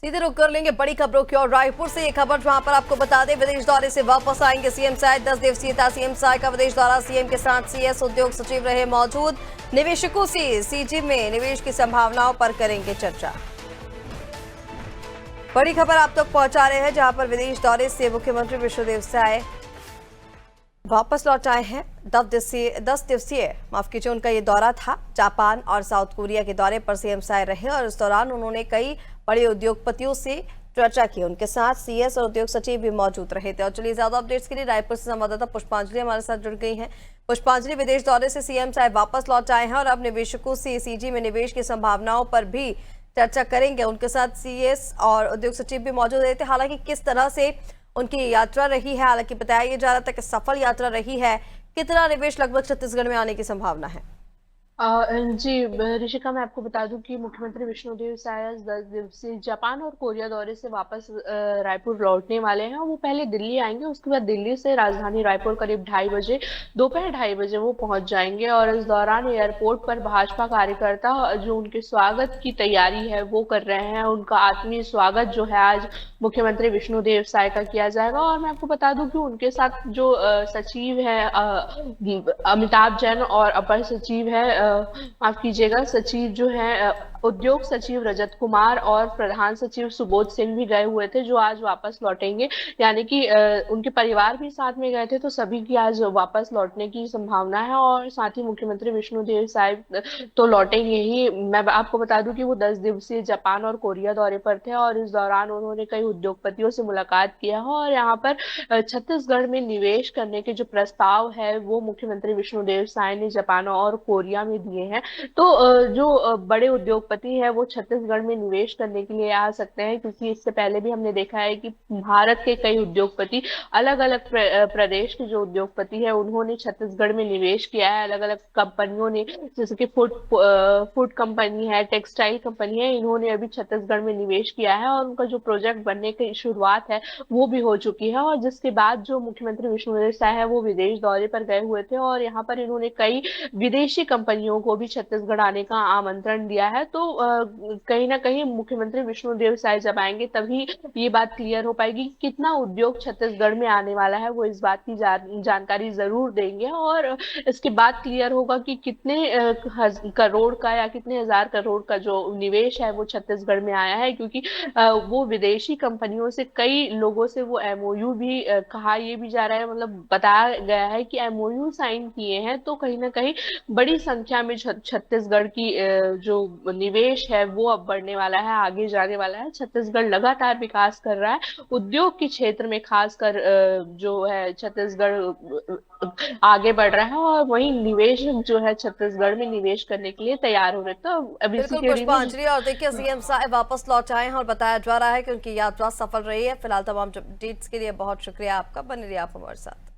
सीधे रुक कर लेंगे बड़ी खबरों की और रायपुर से ये खबर जहां पर आपको बता दें विदेश दौरे से वापस आएंगे सीएम साय। 10 दिवसीय था सीएम साय का विदेश दौरा। सीएम के साथ सीएस उद्योग सचिव रहे मौजूद। निवेशकों से सीजी में निवेश की संभावनाओं पर करेंगे चर्चा। बड़ी खबर आप तक पहुंचा रहे हैं जहां पर विदेश दौरे से मुख्यमंत्री विष्णुदेव साय वापस लौट आए हैं। 10 दिवसीय माफ कीजिए उनका ये दौरा था। जापान और साउथ कोरिया के दौरे पर सीएम साय रहे और इस दौरान उन्होंने कई बड़े उद्योगपतियों से चर्चा की। उनके साथ सीएस और उद्योग सचिव भी मौजूद रहे थे। और चलिए ज्यादा अपडेट्स के लिए रायपुर से संवाददाता पुष्पांजलि हमारे साथ जुड़ गई हैं। पुष्पांजलि, विदेश दौरे से सीएम साय वापस लौट आए हैं और अब निवेशकों से सीजी में निवेश की संभावनाओं पर भी चर्चा करेंगे। उनके साथ सीएस और उद्योग सचिव भी मौजूद रहे थे। हालांकि किस तरह से उनकी यात्रा रही है, हालांकि बताया जा रहा था कि सफल यात्रा रही है। कितना निवेश लगभग छत्तीसगढ़ में आने की संभावना है? जी ऋषिका, मैं आपको बता दूं कि मुख्यमंत्री विष्णुदेव साय 10 दिवसीय जापान और कोरिया दौरे से वापस रायपुर लौटने वाले हैं। वो पहले दिल्ली आएंगे, उसके बाद दिल्ली से राजधानी रायपुर करीब 2:30 बजे, दोपहर 2:30 बजे वो पहुंच जाएंगे। और इस दौरान एयरपोर्ट पर भाजपा कार्यकर्ता जो उनके स्वागत की तैयारी है वो कर रहे हैं। उनका आत्मीय स्वागत जो है आज मुख्यमंत्री विष्णुदेव साय का किया जाएगा। और मैं आपको बता दूं कि उनके साथ जो सचिव है अमिताभ जैन और अपर सचिव है माफ कीजिएगा सचिव जो है उद्योग सचिव रजत कुमार और प्रधान सचिव सुबोध सिंह भी गए हुए थे, जो आज वापस लौटेंगे। यानी कि उनके परिवार भी साथ में गए थे, तो सभी की आज वापस लौटने की संभावना है। और साथ ही मुख्यमंत्री विष्णुदेव साय तो लौटेंगे ही। मैं आपको बता दूं कि वो 10 दिवसीय जापान और कोरिया दौरे पर थे और इस दौरान उन्होंने कई उद्योगपतियों से मुलाकात किया है। और यहाँ पर छत्तीसगढ़ में निवेश करने के जो प्रस्ताव है वो मुख्यमंत्री विष्णुदेव साय ने जापान और कोरिया में दिए हैं। तो जो बड़े उद्योगपति है वो छत्तीसगढ़ में निवेश करने के लिए आ सकते हैं, क्योंकि इससे पहले भी हमने देखा है कि भारत के कई उद्योगपति अलग अलग प्रदेश के जो उद्योगपति है उन्होंने छत्तीसगढ़ में निवेश किया है। अलग अलग कंपनियों ने, जैसे कि फूड कंपनी है, टेक्सटाइल कंपनी है, इन्होंने अभी छत्तीसगढ़ में निवेश किया है और उनका जो प्रोजेक्ट बनने की शुरुआत है वो भी हो चुकी है। और जिसके बाद जो मुख्यमंत्री विष्णुदेव साय है वो विदेश दौरे पर गए हुए थे और यहाँ पर इन्होंने कई विदेशी कंपनियों को भी छत्तीसगढ़ आने का आमंत्रण दिया है। तो कहीं ना कहीं मुख्यमंत्री विष्णुदेव साय जब आएंगे तभी ये बात क्लियर हो पाएगी कि कितना उद्योग छत्तीसगढ़ में आने वाला है। वो इस बात की जानकारी जरूर देंगे और इसके बाद क्लियर होगा कि कितने करोड़ का या कितने हजार करोड़ का जो निवेश है वो छत्तीसगढ़ में आया है। क्योंकि वो विदेशी कंपनियों से, कई लोगों से वो एमओयू भी कहा ये भी जा रहा है, मतलब बताया गया है कि एमओयू साइन किए हैं। तो कहीं ना कहीं बड़ी संख्या में छत्तीसगढ़ की जो निवेश है वो अब बढ़ने वाला है, आगे जाने वाला है। छत्तीसगढ़ लगातार विकास कर रहा है उद्योग के क्षेत्र में, खासकर जो है छत्तीसगढ़ आगे बढ़ रहा है और वहीं निवेशक जो है छत्तीसगढ़ में निवेश करने के लिए तैयार हो रहे। तो अभी बिल्कुल पुष्पांजलि, और देखिए सीएम साय वापस लौट आए हैं और बताया जा रहा है कि उनकी यात्रा सफल रही है। फिलहाल तमाम अपडेट्स के लिए बहुत शुक्रिया आपका। बने रहिए आप हमारे साथ।